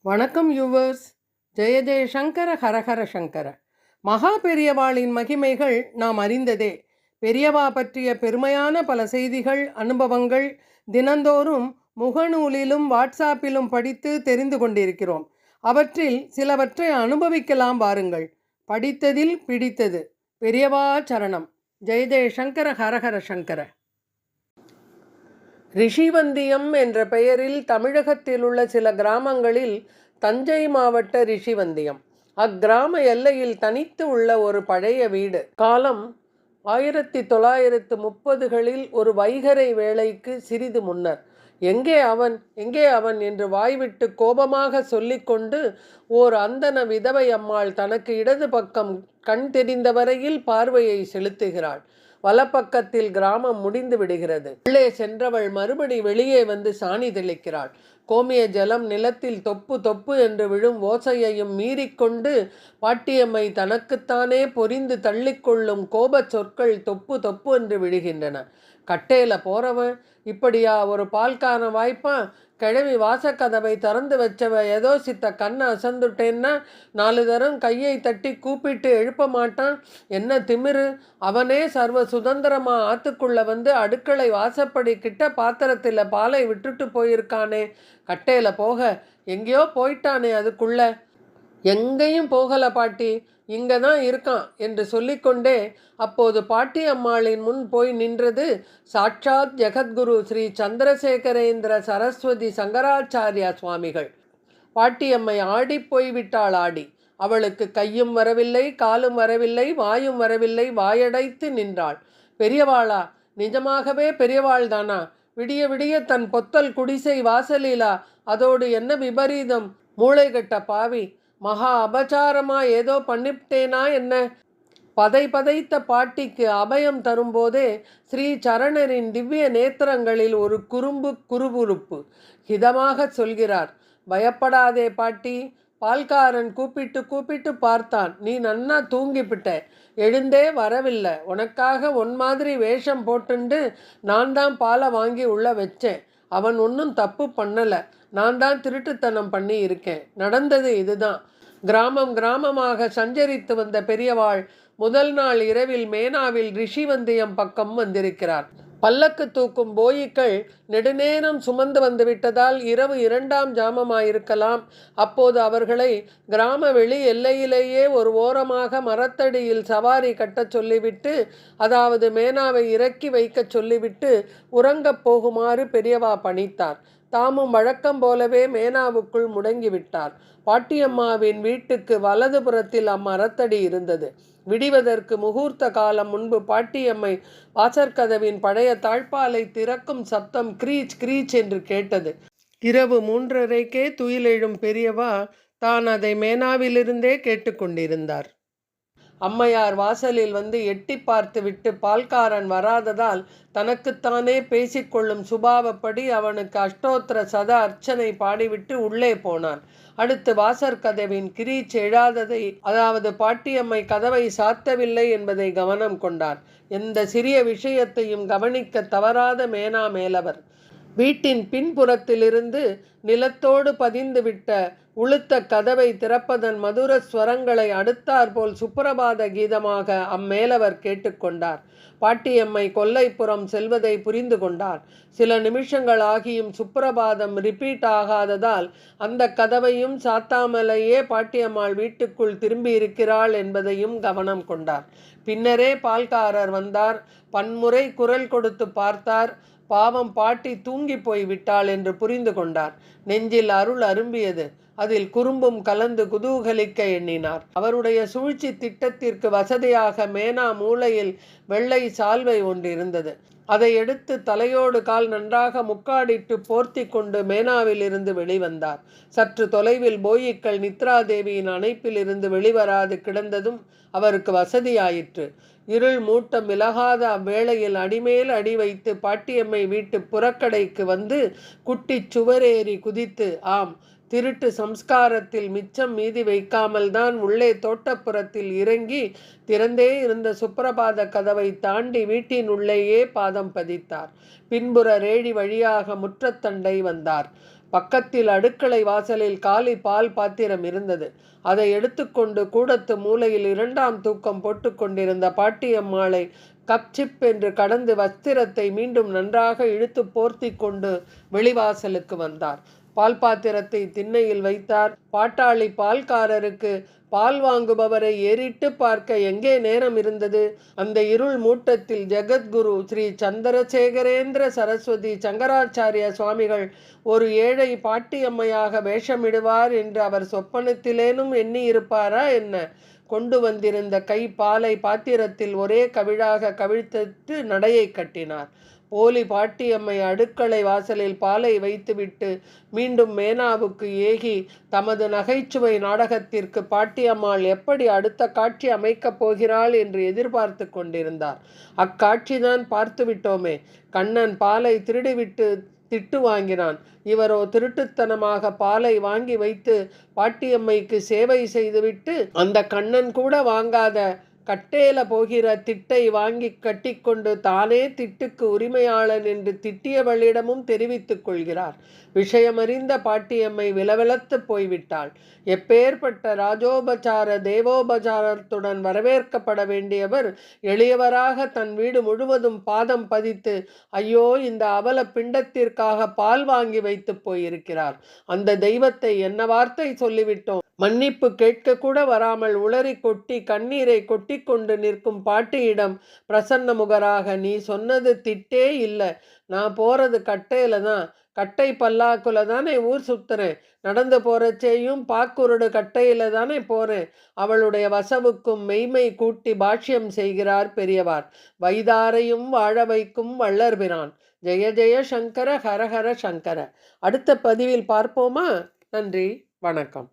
வணக்கம் யூவர்ஸ். ஜெய ஜெய சங்கர ஹரஹர சங்கர. மகா பெரியவாளின் மகிமைகள் நாம் அறிந்ததே. பெரியவா பற்றிய பெருமையான பல செய்திகள், அனுபவங்கள் தினந்தோறும் முகநூலிலும் வாட்ஸ்ஆப்பிலும் படித்து தெரிந்து கொண்டிருக்கிறோம். அவற்றில் சிலவற்றை அனுபவிக்கலாம் வாருங்கள். படித்ததில் பிடித்தது. பெரியவா சரணம். ஜெய ஜெய சங்கர ஹரஹர சங்கர. ரிஷிவந்தியம் என்ற பெயரில் தமிழகத்தில் உள்ள சில கிராமங்களில் தஞ்சை மாவட்ட ரிஷிவந்தியம். அக்கிராம எல்லையில் தனித்து உள்ள ஒரு பழைய வீடு. காலம் 1930களில் ஒரு வைகறை வேளைக்கு சிறிது முன்னர். எங்கே அவன் எங்கே அவன் என்று வாய்விட்டு கோபமாக சொல்லிக்கொண்டு ஓர் அந்தன விதவை அம்மாள் தனக்கு இடது பக்கம் கண் தெரிந்த வரையில் பார்வையை செலுத்துகிறாள். வலப்பக்கத்தில் கிராமம் முடிந்து விடுகிறது. உள்ளே சென்றவள் மறுபடி வெளியே வந்து சாணி தெளிக்கிறாள். கோமிய ஜலம் நிலத்தில் தொப்பு தொப்பு என்று விழும் ஓசையையும் மீறிக்கொண்டு பாட்டியம்மை தனக்குத்தானே பொரிந்து தள்ளிக்கொள்ளும் கோபச் சொற்கள் தொப்பு தொப்பு என்று விழுகின்றன. கட்டேல போறவன் இப்படியா ஒரு பால்கான வாய்ப்பான்? கிழவி வாசக்கதவை திறந்து வச்சவ ஏதோ சித்த கண்ணை அசந்துட்டேன்னா 4 தரம் கையை தட்டி கூப்பிட்டு எழுப்ப மாட்டான். என்ன திமிரு! அவனே சர்வ சுதந்திரமாக ஆற்றுக்குள்ளே வந்து அடுக்களை வாசப்படி கிட்ட பாத்திரத்தில் பாலை விட்டுட்டு போயிருக்கானே. கட்டையில் போக எங்கேயோ போயிட்டானே. அதுக்குள்ள எங்கேயும் போகலை பாட்டி, இங்கே தான் இருக்கான் என்று சொல்லிக்கொண்டே அப்போது பாட்டி அம்மாளின் முன் போய் நின்றது சாட்சாத் ஜெகத்குரு ஸ்ரீ சந்திரசேகரேந்திர சரஸ்வதி சங்கராச்சாரியா சுவாமிகள். பாட்டியம்மை ஆடி போய்விட்டாள். ஆடி அவளுக்கு கையும் வரவில்லை, காலும் வரவில்லை, வாயும் வரவில்லை. வாயடைத்து நின்றாள். பெரியவாளா? நிஜமாகவே பெரியவாள்தானா? விடிய விடிய தன் பொத்தல் குடிசை வாசலீலா? அதோடு என்ன விபரீதம்? மூளைகட்ட பாவி! மகா அபச்சாரமா ஏதோ பண்ணிவிட்டேனா என்ன? பதைத்த பாட்டிக்கு அபயம் தரும்போதே ஸ்ரீ சரணரின் திவ்ய நேத்திரங்களில் ஒரு குறுகுறுப்பு ஹிதமாக சொல்கிறார். பயப்படாதே பாட்டி. பால்காரன் கூப்பிட்டு பார்த்தான். நீ நன்னா தூங்கிவிட்ட, எழுந்தே வரவில்லை. உனக்காக ஒன் மாதிரி வேஷம் போட்டுண்டு நான் தான் பாலை வாங்கி உள்ள வச்சேன். அவன் ஒன்றும் தப்பு பண்ணலை. நான் தான் திருட்டுத்தனம் பண்ணி இருக்கேன். நடந்தது இதுதான். கிராமமாக சஞ்சரித்து வந்த பெரியவாள் முதல் நாள் இரவில் மேனாவில் ரிஷிவந்தியம் பக்கம் வந்திருக்கிறார். பல்லக்கு தூக்கும் போயிக்கள் நெடுநேரம் சுமந்து வந்து விட்டதால் இரவு 2ஆம் ஜாமமாயிருக்கலாம். அப்போது அவர்களை கிராம வெளி எல்லையிலேயே ஒரு ஓரமாக மரத்தடியில் சவாரி கட்டச் சொல்லிவிட்டு, அதாவது மேனாவை இறக்கி வைக்க சொல்லிவிட்டு உறங்கப் போகுமாறு பெரியவா பணித்தார். தாமும் வழக்கம் போலவே மேனாவுக்குள் முடங்கிவிட்டார். பாட்டியம்மாவின் வீட்டுக்கு வலது புறத்தில் அம்மரத்தடி இருந்தது. விடிவதற்கு முகூர்த்த காலம் முன்பு பாட்டியம்மை வாசற்கதவின் பழைய தாழ்பாலை திறக்கும் சப்தம் கிரீச் கிரீச் என்று கேட்டது. இரவு 3:30க்கே துயிலெழும் பெரியவா தான் அதை மேனாவிலிருந்தே கேட்டுக்கொண்டிருந்தார். அம்மையார் வாசலில் வந்து எட்டி பார்த்துவிட்டு பால்காரன் வராததால் தனக்குத்தானே பேசிக்கொள்ளும் சுபாவப்படி அவனுக்கு அஷ்டோத்திர சத அர்ச்சனை பாடிவிட்டு உள்ளே போனான். அடுத்து வாசற்கதவின் கிரீச் எழாததை, அதாவது பாட்டியம்மை கதவை சாத்தவில்லை என்பதை கவனம் கொண்டான். எந்த சிறிய விஷயத்தையும் கவனிக்க தவறாத மேனா மேலவர். வீட்டின் பின்புறத்திலிருந்து நிலத்தோடு பதிந்துவிட்ட உளுத்த கதவை திறப்பதன் மதுர ஸ்வரங்களை அடுத்தாற்போல் சுப்பிரபாத கீதமாக அம்மேலவர் கேட்டுக்கொண்டார். பாட்டியம்மை கொல்லைப்புறம் செல்வதை புரிந்து கொண்டார். சில நிமிஷங்கள் ஆகியும் சுப்பிரபாதம் ரிப்பீட் ஆகாததால் அந்த கதவையும் சாத்தாமலேயே பாட்டியம்மாள் வீட்டுக்குள் திரும்பி இருக்கிறாள் என்பதையும் கவனம் கொண்டார். பின்னரே பால்காரர் வந்தார். பன்முறை குரல் கொடுத்து பார்த்தார். பாவம், பாட்டி தூங்கி போய் விட்டாள் என்று புரிந்து கொண்டார். நெஞ்சில் அருள் அரும்பியது. அதில் குறும்பும் கலந்து குதூகலிக்க எண்ணினார். அவருடைய சூழ்ச்சி திட்டத்திற்கு வசதியாக மேனா மூலையில் வெள்ளை சால்வை ஒன்று இருந்தது. அதை எடுத்து தலையோடு கால் நன்றாக முக்காடிட்டு போர்த்தி கொண்டு மேனாவில் இருந்து வெளிவந்தார். சற்று தொலைவில் போயிக்கள் நித்ராதேவியின் அணைப்பில் இருந்து வெளிவராது கிடந்ததும் அவருக்கு வசதியாயிற்று. இருள் மூட்டம் விலகாத அவ்வேளையில் அடிமேல் அடி வைத்து பாட்டியம்மை வீட்டு புறக்கடைக்கு வந்து குட்டி சுவரேறி குதித்து, ஆம், திருட்டு சம்ஸ்காரத்தில் மிச்சம் மீதி வைக்காமல் தான் உள்ளே தோட்டப்புறத்தில் இறங்கி திறந்தே இருந்த சுப்பிரபாத கதவை தாண்டி வீட்டின் உள்ளேயே பாதம் பதித்தார். பின்புற ரேடி வழியாக முற்றத்தண்டை வந்தார். பக்கத்தில் அடுக்களை வாசலில் காலி பால் பாத்திரம் இருந்தது. அதை எடுத்துக்கொண்டு கூடத்து மூலையில் 2ஆம் தூக்கம் போட்டு கொண்டிருந்த பாட்டியம்மாளை கப் சிப் என்று கடந்து வஸ்திரத்தை மீண்டும் நன்றாக இழுத்து போர்த்தி கொண்டு வெளிவாசலுக்கு வந்தார். பால் பாத்திரத்தை திண்ணையில் வைத்தார். பாட்டாளி பால்காரருக்கு பால் வாங்குபவரை ஏறிட்டு பார்க்க எங்கே நேரம் இருந்தது? அந்த இருள் மூட்டத்தில் ஜெகத்குரு ஸ்ரீ சந்திரசேகரேந்திர சரஸ்வதி சங்கராச்சாரிய சுவாமிகள் ஒரு ஏழை பாட்டியம்மையாக வேஷமிடுவார் என்று அவர் சொப்பனத்திலேனும் எண்ணி இருப்பாரா என்ன? கொண்டு வந்திருந்த கை பாலை பாத்திரத்தில் ஒரே கவிழாக கவிழ்த்து நடையை கட்டினார். போலி பாட்டியம்மை அடுக்களை வாசலில் பாலை வைத்துவிட்டு மீண்டும் மேனாவுக்கு ஏகி தமது நகைச்சுவை நாடகத்திற்கு பாட்டியம்மாள் எப்படி அடுத்த காட்சி அமைக்கப் போகிறாள் என்று எதிர்பார்த்து கொண்டிருந்தார். அக்காட்சிதான் பார்த்துவிட்டோமே. கண்ணன் பாலை திருடிவிட்டு திட்டு வாங்கினான். இவரோ திருட்டுத்தனமாக பாலை வாங்கி வைத்து பாட்டியம்மைக்கு சேவை செய்துவிட்டு அந்த கண்ணன் கூட வாங்காத கட்டேல போகிற திட்டை வாங்கி கட்டிக்கொண்டு தானே திட்டுக்கு உரிமையாளன் என்று திட்டியவளிடமும் தெரிவித்துக் கொள்கிறார். விஷயமறிந்த பாட்டியம்மை விலவிலத்து போய்விட்டாள். எப்பேற்பட்ட ராஜோபசார தேவோபசாரத்துடன் வரவேற்கப்பட வேண்டியவர் எளியவராக தன் வீடு முழுவதும் பாதம் பதித்து ஐயோ இந்த அவல பிண்டத்திற்காக பால் வாங்கி வைத்து போயிருக்கிறார். அந்த தெய்வத்தை என்ன வார்த்தை சொல்லிவிட்டோம். மன்னிப்பு கேட்க கூட வராமல் உளறி கொட்டி கண்ணீரை கொட்டி கொண்டு நிற்கும் பாட்டியிடம் பிரசன்ன முகராக, நீ சொன்னது திட்டே இல்லை, நான் போறது கட்டையில தான், கட்டை பல்லாக்குல தானே ஊர் சுத்துறேன், நடந்து போறச்சேயும் பாக்குருடு கட்டையில தானே போறேன். அவளுடைய வசவுக்கும் மெய்மை கூட்டி பாஷ்யம் செய்கிறார் பெரியவார். வைதாரையும் வாழ வைக்கும் வள்ளற்பிரான். ஜெய ஜெய சங்கர ஹரஹர சங்கர. அடுத்த பதிவில் பார்ப்போமா? நன்றி, வணக்கம்.